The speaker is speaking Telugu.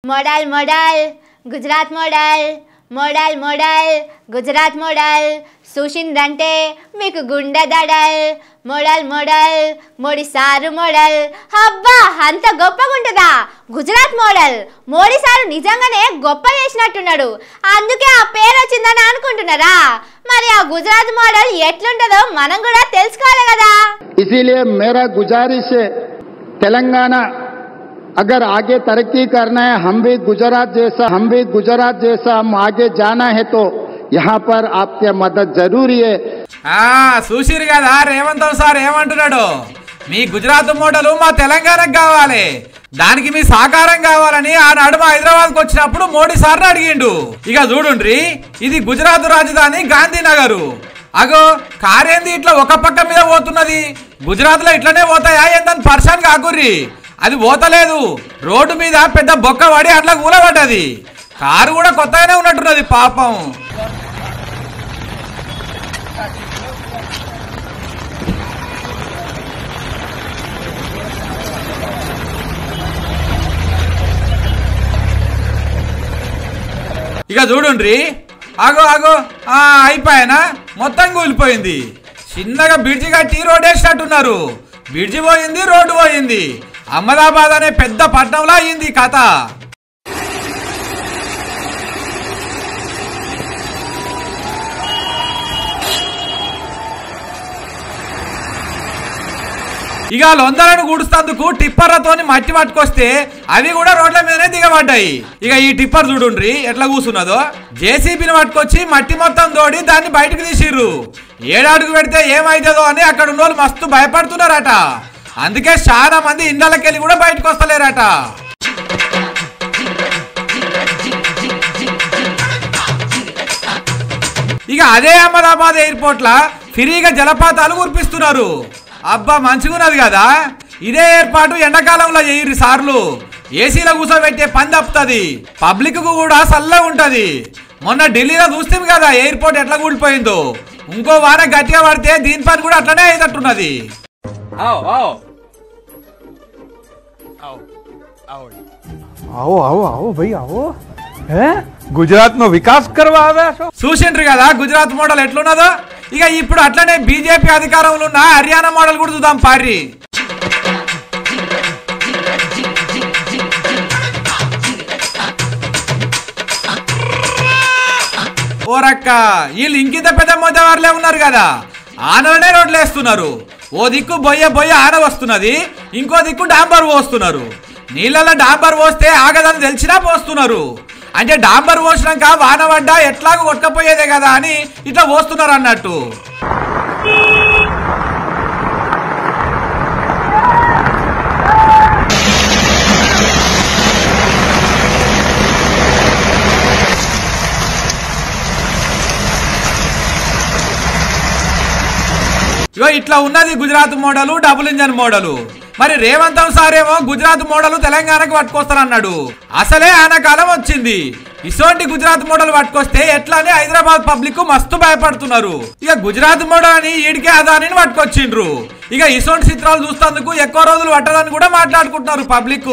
model model Gujarat model model model Gujarat model చూసిందంటే మీకు గుండె దడల్ model model Modi sir model అబ్బా అంత గొప్పగా ఉంటదా గుజరాత్ మోడల్ మోడీ సారు నిజంగానే గొప్ప చేసినట్టున్నాడు అందుకే ఆ పేరు వచ్చిందని అనుకుంటున్నారా మరి ఆ గుజరాత్ మోడల్ ఎట్లుంటదో మనం కూడా తెలుసుకోవాలి కదా इसीलिए मेरा गुजारिश है तेलंगाना अगर आगे तरक्की करना है हम भी गुजरात जैसा हम आगे जाना है तो यहाँ पर आपके मदद जरूरी है చూసిరు కదా రేవంత్ సార్ ఏమంటున్నాడు మీ గుజరాత్ మోడల్ మా తెలంగాణకు కావాలి దానికి మీ సహకారం కావాలని ఆనాడు మా హైదరాబాద్కి వచ్చినప్పుడు మోడీ సార్ని అడిగిండు ఇక చూడుండ్రి ఇది గుజరాత్ రాజధాని గాంధీనగర్ అగో కారేంది ఇట్లా ఒక పక్క మీద పోతున్నది గుజరాత్ లో ఇట్లనే పోతాయా ఏందని పర్సన్ కాకుర్రి అది పోతలేదు రోడ్డు మీద పెద్ద బొక్క పడి అట్లా కూలబడ్డది కారు కూడా కొత్తగానే ఉన్నట్టున్నది పాపం ఇక చూడుండ్రి ఆగో ఆగో అయిపోయానా మొత్తం కూలిపోయింది చిన్నగా బ్రిడ్జి కట్టి రోడ్ వేసినట్టున్నారు బ్రిడ్జి పోయింది రోడ్డు పోయింది అహ్మదాబాద్ అనే పెద్ద పట్టణంలో అయింది కథ ఇక లొందలను కూడుస్తందుకు టిప్పర్లతోని మట్టి పట్టుకొస్తే అవి కూడా రోడ్ల మీదనే దిగబడ్డాయి ఇక ఈ టిప్పర్ చూడుండ్రి ఎట్లా కూర్చున్నదో జేసీబీని పట్టుకొచ్చి మట్టి మొత్తం తోడి దాన్ని బయటకు తీసిర్రు ఏడాడుగు పెడితే ఏమైతుందో అని అక్కడ ఉన్న వాళ్ళు మస్తు భయపడుతున్నారట అందుకే చాలా మంది ఇండ్లకెళ్ళి కూడా బయటకు వస్తలేరట ఇక అదే అహ్మదాబాద్ ఎయిర్పోర్ట్ లా ఫ్రీగా జలపాతాలు కురిపిస్తున్నారు అబ్బా మంచిగున్నది కదా ఇదే ఏర్పాటు ఎండాకాలంలో చేయరు సార్లు ఏసీలో కూర్చోబెట్టే పని తప్పుతుంది పబ్లిక్ కు కూడా చల్లగా ఉంటది మొన్న ఢిల్లీలో చూస్తాం కదా ఎయిర్పోర్ట్ ఎట్లా కూలిపోయిందో ఇంకో వాన గట్టిగా పడితే దీని పని కూడా అట్లనే అయ్యేటట్టున్నది आओ आओ आओ भाई आओ గుజరాత్ లో వికాస్ కర్వావా చూసిండ్రు కదా గుజరాత్ మోడల్ ఎట్లున్నదో ఇక ఇప్పుడు అట్లనే బీజేపీ అధికారంలో ఉన్న హర్యానా మోడల్ కూడా చూద్దాం పారి ఓరక్క వీళ్ళు ఇంకింత పెద్ద మోతవారులే ఉన్నారు కదా ఆనలనే రోడ్లు వేస్తున్నారు ఓ దిక్కు బొయ్య ఆన వస్తున్నది ఇంకో దిక్కు డాంబర్ పోస్తున్నారు నీళ్ళలో డాంబర్ పోస్తే ఆగదని తెలిసినా పోస్తున్నారు అంటే డాంబర్ పోసినాక వాన పడ్డా ఎట్లాగో కొట్టకపోయేదే కదా అని ఇట్లా పోస్తున్నారు అన్నట్టు ఇట్లా ఉన్నది Gujarat model double engine model మరి రేవంత్ సార్ ఏమో గుజరాత్ మోడల్ తెలంగాణకు పట్టుకొస్తానన్నాడు అసలే ఆనకాలం వచ్చింది ఇసోంటి గుజరాత్ మోడల్ పట్టుకొస్తే ఎట్లా అని హైదరాబాద్ పబ్లిక్ మస్తు భయపడుతున్నారు ఇక గుజరాత్ మోడల్ అని ఈడికే అదాని పట్టుకొచ్చిండ్రు ఇక ఇసోంటి చిత్రాలు చూస్తేందుకు ఎక్కువ రోజులు పట్టదని కూడా మాట్లాడుకుంటున్నారు పబ్లిక్